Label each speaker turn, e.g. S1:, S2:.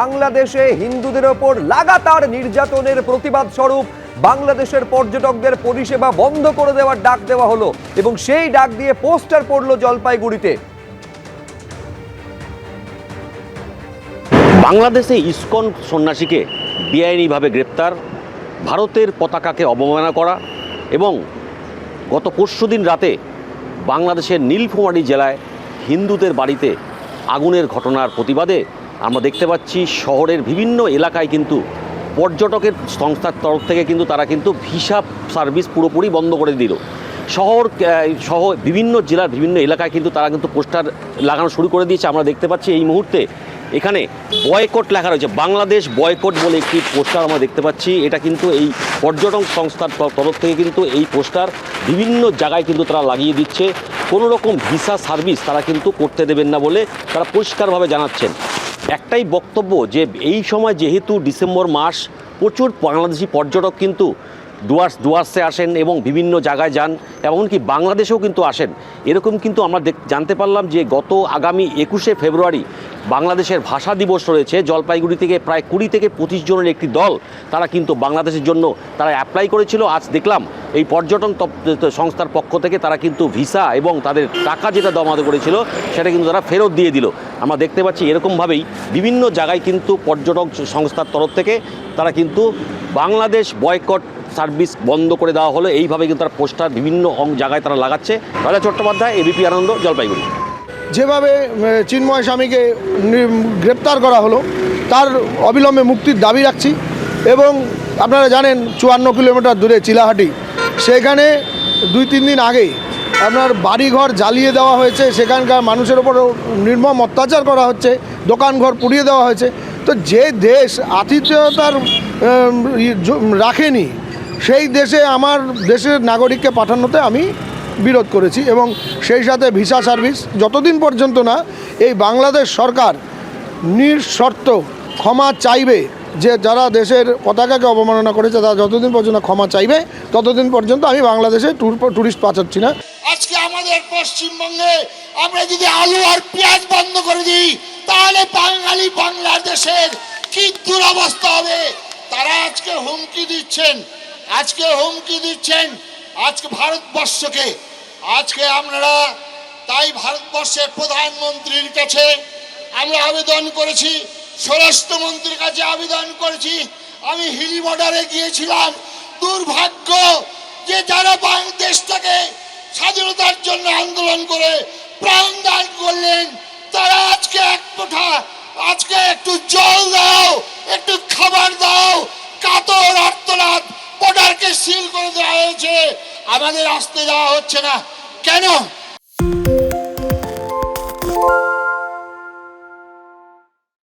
S1: বাংলাদেশে হিন্দুদের ওপর লাগাতার নির্যাতনের প্রতিবাদ স্বরূপ বাংলাদেশের পর্যটকদের পরিষেবা বন্ধ করে দেওয়ার ডাক দেওয়া হলো এবং সেই ডাক দিয়ে পোস্টার পড়লো জলপাইগুড়িতে।
S2: বাংলাদেশে ইসকন সন্ন্যাসীকে বেআইনিভাবে গ্রেপ্তার, ভারতের পতাকাকে অবমাননা করা এবং গত পরশুদিন রাতে বাংলাদেশের নীলফামারী জেলায় হিন্দুদের বাড়িতে আগুনের ঘটনার প্রতিবাদে আমরা দেখতে পাচ্ছি শহরের বিভিন্ন এলাকায় কিন্তু পর্যটকের সংস্থার তরফ থেকে কিন্তু তারা কিন্তু ভিসা সার্ভিস পুরোপুরি বন্ধ করে দিল। শহর সহ বিভিন্ন জেলার বিভিন্ন এলাকায় কিন্তু তারা কিন্তু পোস্টার লাগানো শুরু করে দিয়েছে। আমরা দেখতে পাচ্ছি এই মুহূর্তে এখানে বয়কট লেখা রয়েছে, বাংলাদেশ বয়কট বলে একটি পোস্টার আমরা দেখতে পাচ্ছি। এটা কিন্তু এই পর্যটন সংস্থার তরফ থেকে কিন্তু এই পোস্টার বিভিন্ন জায়গায় কিন্তু তারা লাগিয়ে দিচ্ছে। কোনো রকম ভিসা সার্ভিস তারা কিন্তু করতে দেবেন না বলে তারা পরিষ্কারভাবে জানাচ্ছেন। একটাই বক্তব্য যে এই সময় যেহেতু ডিসেম্বর মাস, প্রচুর বাংলাদেশি পর্যটক কিন্তু ডুয়ার্সে আসেন এবং বিভিন্ন জায়গায় যান, এমনকি বাংলাদেশেও কিন্তু আসেন। এরকম কিন্তু আমরা জানতে পারলাম যে গত আগামী 21শে ফেব্রুয়ারি বাংলাদেশের ভাষা দিবস রয়েছে। জলপাইগুড়ি থেকে প্রায় 20 থেকে 25 জনের একটি দল তারা কিন্তু বাংলাদেশের জন্য তারা অ্যাপ্লাই করেছিল। আজ দেখলাম এই পর্যটন সংস্থার পক্ষ থেকে তারা কিন্তু ভিসা এবং তাদের টাকা যেটা জমা করেছিল সেটা কিন্তু তারা ফেরত দিয়ে দিল। আমরা দেখতে পাচ্ছি এরকমভাবেই বিভিন্ন জায়গায় কিন্তু পর্যটক সংস্থার তরফ থেকে তারা কিন্তু বাংলাদেশ বয়কট সার্ভিস বন্ধ করে দেওয়া হলো। এইভাবে কিন্তু তারা পোস্টার বিভিন্ন জায়গায় তারা লাগাচ্ছে। রাজা চট্টোপাধ্যায়, এবিপি আনন্দ, জলপাইগুড়ি।
S3: যেভাবে চিন্ময় স্বামীকে গ্রেপ্তার করা হলো তার অবিলম্বে মুক্তির দাবি রাখছি। এবং আপনারা জানেন 54 কিলোমিটার দূরে চিলাহাটি, সেখানে 2-3 দিন আগে আপনার বাড়িঘর জ্বালিয়ে দেওয়া হয়েছে, সেখানকার মানুষের ওপর নির্মম অত্যাচার করা হচ্ছে, দোকানঘর পুড়িয়ে দেওয়া হয়েছে। তো যে দেশ আতিথেয়তার রাখেনি সেই দেশে আমার দেশের নাগরিককে পাঠানোতে আমি বিরোধ করেছি। এবং সেই সাথে ভিসা সার্ভিস যতদিন পর্যন্ত না এই বাংলাদেশ সরকার নিঃশর্ত ক্ষমা চাইবে, যে যারা দেশের পতাকাকে অবমাননা করেছে তারা যতদিন পর্যন্ত ক্ষমা চাইবে ততদিন পর্যন্ত আমি বাংলাদেশে ট্যুরিস্ট পাঠাচ্ছি না।
S4: আজকে আমাদের পশ্চিমবঙ্গে আমরা যদি আলু আর পেঁয়াজ বন্ধ করে দিই তাহলে বাংলাদেশের কি দুরবস্থা হবে। তারা আজকে হুমকি দিচ্ছেন আজকে ভারতবর্ষকে। আজকে আমরা তাই ভারতবর্ষের প্রধানমন্ত্রীর কাছে আমরা আবেদন করেছি, স্বরাষ্ট্রমন্ত্রীর কাছে আবেদন করেছি। আমি হিলি বর্ডারে গিয়েছিলাম। দুর্ভাগ্য যে যারা বাংলাদেশটাকে স্বাধীনতার জন্য আন্দোলন করে প্রাণদান করলেন তারা আজকে এক মুঠা, আজকে একটু জল দাও, একটু খাবার দাও, কাতর আর্তনাদ, বর্ডারকে সিল করে দেওয়া হয়েছে, আমাদের আসতে দেওয়া হচ্ছে না কেন?